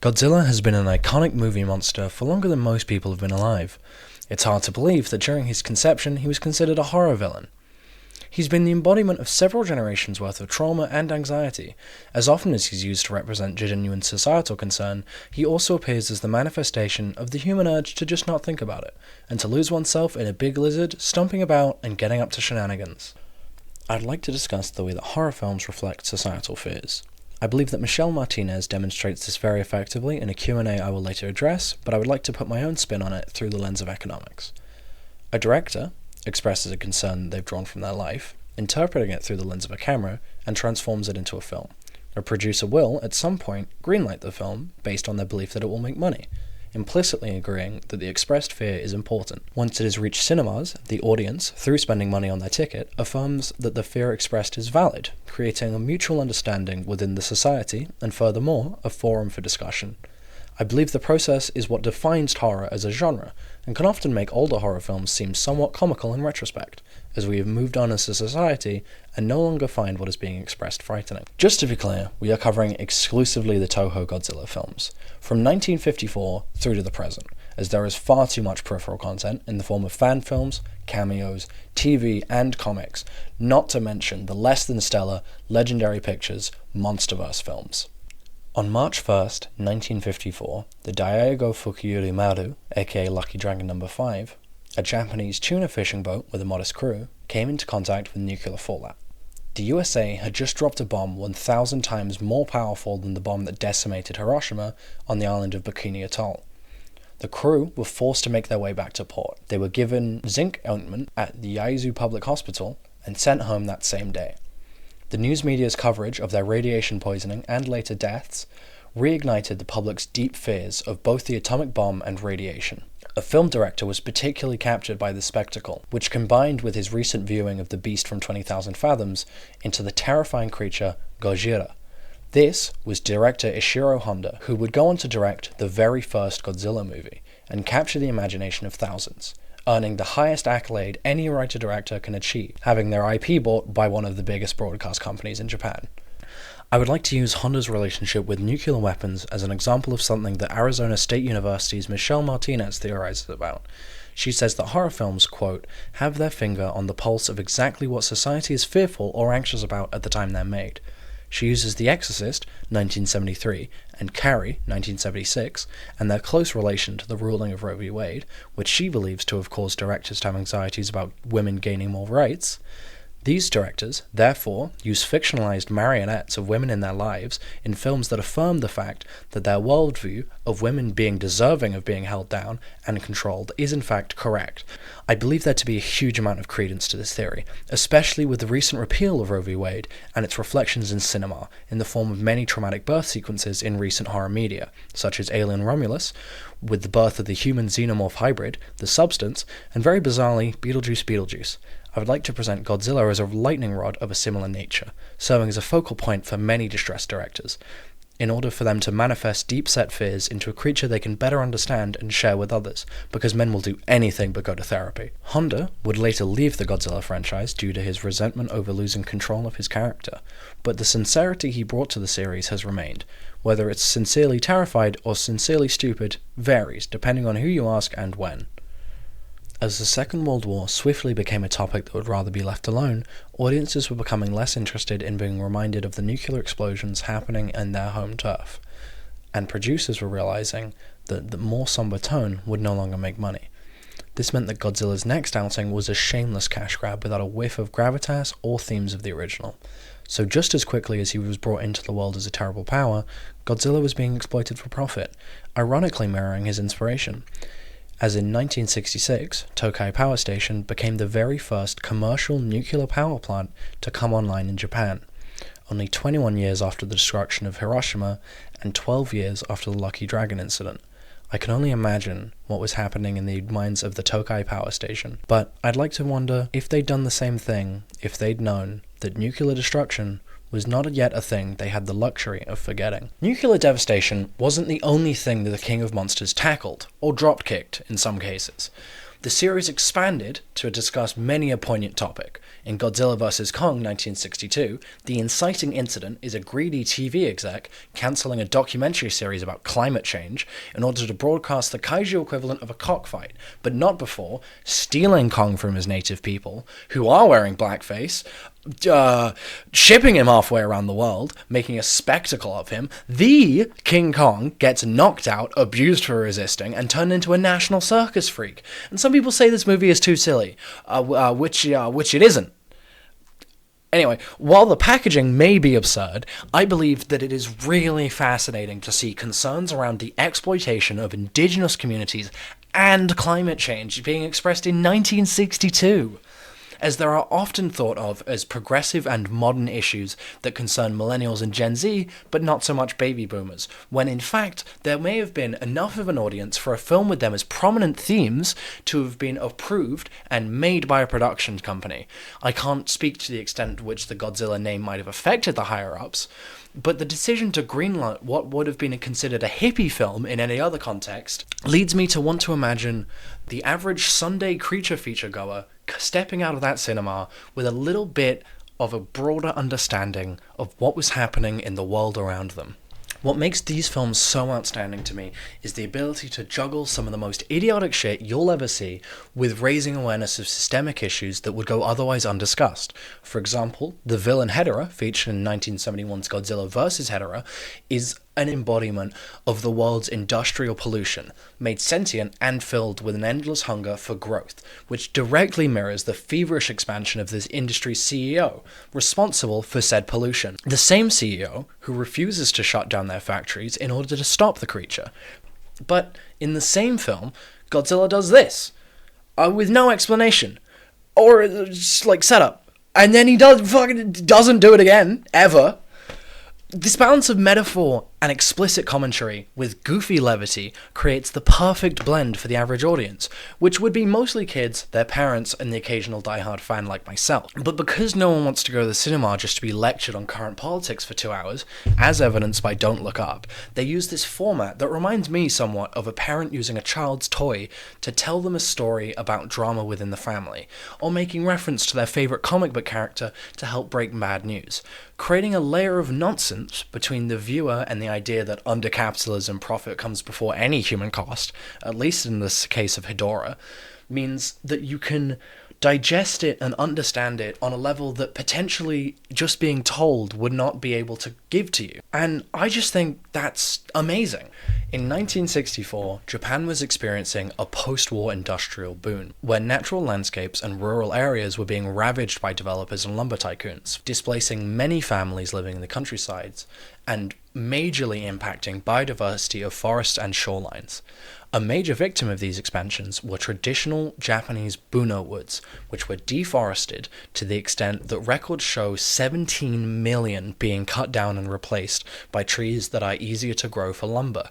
Godzilla has been an iconic movie monster for longer than most people have been alive. It's hard to believe that during his conception he was considered a horror villain. He's been the embodiment of several generations worth of trauma and anxiety. As often as he's used to represent genuine societal concern, he also appears as the manifestation of the human urge to just not think about it, and to lose oneself in a big lizard, stomping about and getting up to shenanigans. I'd like to discuss the way that horror films reflect societal fears. I believe that Michelle Martinez demonstrates this very effectively in a Q&A I will later address, but I would like to put my own spin on it through the lens of economics. A director expresses a concern they've drawn from their life, interpreting it through the lens of a camera, and transforms it into a film. A producer will, at some point, greenlight the film based on their belief that it will make money, implicitly agreeing that the expressed fear is important. Once it has reached cinemas, the audience, through spending money on their ticket, affirms that the fear expressed is valid, creating a mutual understanding within the society, and furthermore, a forum for discussion. I believe the process is what defines horror as a genre, and can often make older horror films seem somewhat comical in retrospect, as we have moved on as a society and no longer find what is being expressed frightening. Just to be clear, we are covering exclusively the Toho Godzilla films, from 1954 through to the present, as there is far too much peripheral content in the form of fan films, cameos, TV, and comics, not to mention the less than stellar Legendary Pictures Monsterverse films. On March 1st, 1954, the Daigo Fukuyuri Maru, aka Lucky Dragon No. 5, a Japanese tuna fishing boat with a modest crew, came into contact with nuclear fallout. The USA had just dropped a bomb 1,000 times more powerful than the bomb that decimated Hiroshima on the island of Bikini Atoll. The crew were forced to make their way back to port. They were given zinc ointment at the Yaizu Public Hospital and sent home that same day. The news media's coverage of their radiation poisoning and later deaths reignited the public's deep fears of both the atomic bomb and radiation. A film director was particularly captured by the spectacle, which combined with his recent viewing of The Beast from 20,000 Fathoms into the terrifying creature Godzilla. This was director Ishiro Honda, who would go on to direct the very first Godzilla movie and capture the imagination of thousands, earning the highest accolade any writer-director can achieve, having their IP bought by one of the biggest broadcast companies in Japan. I would like to use Honda's relationship with nuclear weapons as an example of something that Arizona State University's Michelle Martinez theorizes about. She says that horror films, quote, have their finger on the pulse of exactly what society is fearful or anxious about at the time they're made. She uses The Exorcist, 1973, and Carrie, 1976, and their close relation to the ruling of Roe v. Wade, which she believes to have caused directors to have anxieties about women gaining more rights. These directors, therefore, use fictionalized marionettes of women in their lives in films that affirm the fact that their worldview of women being deserving of being held down and controlled is in fact correct. I believe there to be a huge amount of credence to this theory, especially with the recent repeal of Roe v. Wade and its reflections in cinema, in the form of many traumatic birth sequences in recent horror media, such as Alien Romulus, with the birth of the human xenomorph hybrid, The Substance, and very bizarrely, Beetlejuice. I would like to present Godzilla as a lightning rod of a similar nature, serving as a focal point for many distressed directors, in order for them to manifest deep-set fears into a creature they can better understand and share with others, because men will do anything but go to therapy. Honda would later leave the Godzilla franchise due to his resentment over losing control of his character, but the sincerity he brought to the series has remained. Whether it's sincerely terrified or sincerely stupid varies, depending on who you ask and when. As the Second World War swiftly became a topic that would rather be left alone, audiences were becoming less interested in being reminded of the nuclear explosions happening in their home turf, and producers were realizing that the more somber tone would no longer make money. This meant that Godzilla's next outing was a shameless cash grab without a whiff of gravitas or themes of the original. So just as quickly as he was brought into the world as a terrible power, Godzilla was being exploited for profit, ironically mirroring his inspiration. As in 1966, Tokai Power Station became the very first commercial nuclear power plant to come online in Japan, only 21 years after the destruction of Hiroshima and 12 years after the Lucky Dragon incident. I can only imagine what was happening in the minds of the Tokai Power Station, but I'd like to wonder if they'd done the same thing if they'd known that nuclear destruction was not yet a thing they had the luxury of forgetting. Nuclear devastation wasn't the only thing that the King of Monsters tackled, or drop-kicked in some cases. The series expanded to discuss many a poignant topic. In Godzilla vs. Kong 1962, the inciting incident is a greedy TV exec cancelling a documentary series about climate change in order to broadcast the kaiju equivalent of a cockfight, but not before stealing Kong from his native people, who are wearing blackface, shipping him halfway around the world, making a spectacle of him. The King Kong gets knocked out, abused for resisting, and turned into a national circus freak. And some people say this movie is too silly, which it isn't. Anyway, while the packaging may be absurd, I believe that it is really fascinating to see concerns around the exploitation of indigenous communities and climate change being expressed in 1962. As there are often thought of as progressive and modern issues that concern millennials and Gen Z, but not so much baby boomers, when in fact there may have been enough of an audience for a film with them as prominent themes to have been approved and made by a production company. I can't speak to the extent to which the Godzilla name might have affected the higher-ups, but the decision to greenlight what would have been considered a hippie film in any other context leads me to want to imagine the average Sunday creature feature goer stepping out of that cinema with a little bit of a broader understanding of what was happening in the world around them. What makes these films so outstanding to me is the ability to juggle some of the most idiotic shit you'll ever see with raising awareness of systemic issues that would go otherwise undiscussed. For example, the villain Hedorah, featured in 1971's Godzilla vs. Hedorah, is an embodiment of the world's industrial pollution, made sentient and filled with an endless hunger for growth, which directly mirrors the feverish expansion of this industry's CEO, responsible for said pollution. The same CEO who refuses to shut down their factories in order to stop the creature. But in the same film, Godzilla does this, with no explanation, or just like setup, and then he doesn't do it again, ever. This balance of metaphor and explicit commentary with goofy levity creates the perfect blend for the average audience, which would be mostly kids, their parents, and the occasional diehard fan like myself. But because no one wants to go to the cinema just to be lectured on current politics for 2 hours, as evidenced by Don't Look Up, they use this format that reminds me somewhat of a parent using a child's toy to tell them a story about drama within the family, or making reference to their favourite comic book character to help break bad news, creating a layer of nonsense between the viewer and the idea that under capitalism profit comes before any human cost, at least in this case of Hedorah, means that you can digest it and understand it on a level that potentially just being told would not be able to give to you. And I just think that's amazing. In 1964, Japan was experiencing a post-war industrial boom, where natural landscapes and rural areas were being ravaged by developers and lumber tycoons, displacing many families living in the countrysides, and majorly impacting biodiversity of forests and shorelines. A major victim of these expansions were traditional Japanese Buno woods, which were deforested to the extent that records show 17 million being cut down and replaced by trees that are easier to grow for lumber,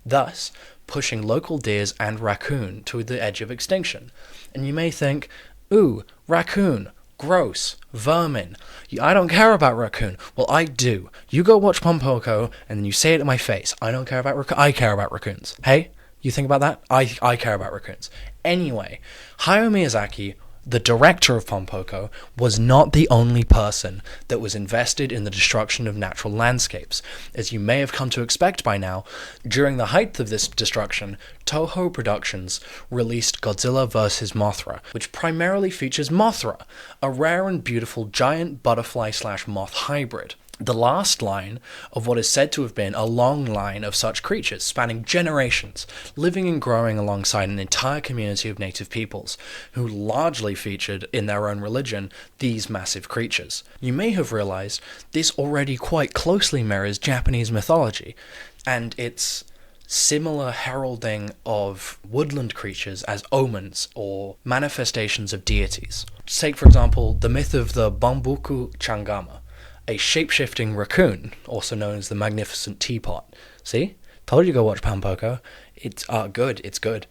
thus pushing local deers and raccoon to the edge of extinction. And you may think, ooh, raccoon, gross, vermin. I don't care about raccoon. Well, I do. You go watch Pompoko, and then you say it in my face. I don't care about raccoon. I care about raccoons. Hey? You think about that? I care about raccoons. Anyway, Hayao Miyazaki, the director of Pompoko, was not the only person that was invested in the destruction of natural landscapes. As you may have come to expect by now, during the height of this destruction, Toho Productions released Godzilla vs. Mothra, which primarily features Mothra, a rare and beautiful giant butterfly/moth hybrid. The last line of what is said to have been a long line of such creatures spanning generations, living and growing alongside an entire community of native peoples, who largely featured in their own religion these massive creatures. You may have realized this already quite closely mirrors Japanese mythology, and its similar heralding of woodland creatures as omens or manifestations of deities. Take, for example, the myth of the Bambuku Changama, a shape-shifting raccoon, also known as the Magnificent Teapot. See? Told you to go watch Pompoko. It's good, it's good.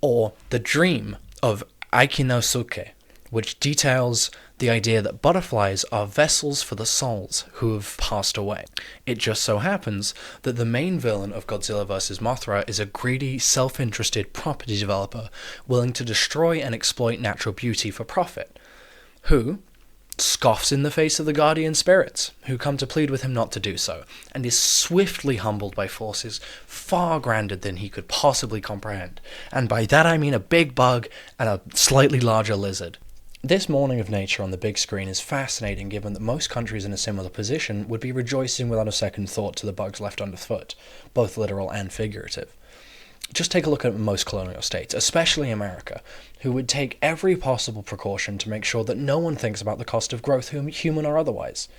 Or the dream of Aikinosuke, which details the idea that butterflies are vessels for the souls who have passed away. It just so happens that the main villain of Godzilla vs. Mothra is a greedy, self-interested property developer willing to destroy and exploit natural beauty for profit, who scoffs in the face of the guardian spirits, who come to plead with him not to do so, and is swiftly humbled by forces far grander than he could possibly comprehend. And by that I mean a big bug and a slightly larger lizard. This mourning of nature on the big screen is fascinating, given that most countries in a similar position would be rejoicing without a second thought to the bugs left underfoot, both literal and figurative. Just take a look at most colonial states, especially America, who would take every possible precaution to make sure that no one thinks about the cost of growth, human or otherwise.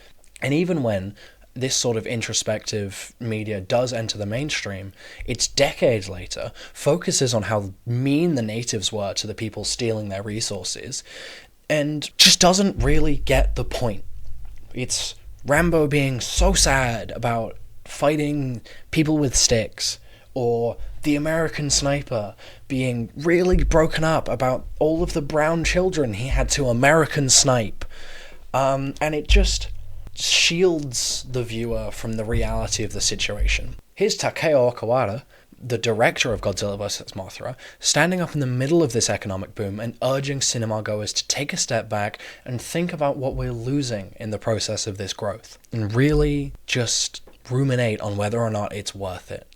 And even when this sort of introspective media does enter the mainstream, it's decades later, focuses on how mean the natives were to the people stealing their resources, and just doesn't really get the point. It's Rambo being so sad about fighting people with sticks, or the American sniper being really broken up about all of the brown children he had to American snipe. And it just shields the viewer from the reality of the situation. Here's Takeo Okawara, the director of Godzilla vs. Mothra, standing up in the middle of this economic boom and urging cinema goers to take a step back and think about what we're losing in the process of this growth, and really just ruminate on whether or not it's worth it.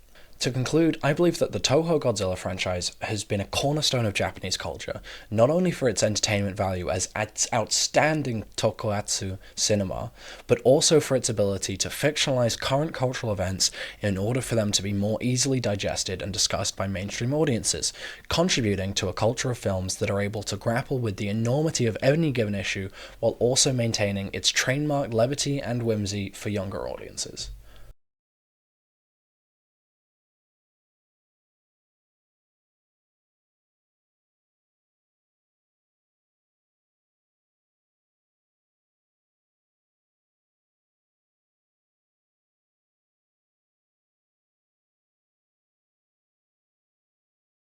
To conclude, I believe that the Toho Godzilla franchise has been a cornerstone of Japanese culture, not only for its entertainment value as outstanding tokusatsu cinema, but also for its ability to fictionalize current cultural events in order for them to be more easily digested and discussed by mainstream audiences, contributing to a culture of films that are able to grapple with the enormity of any given issue while also maintaining its trademark levity and whimsy for younger audiences.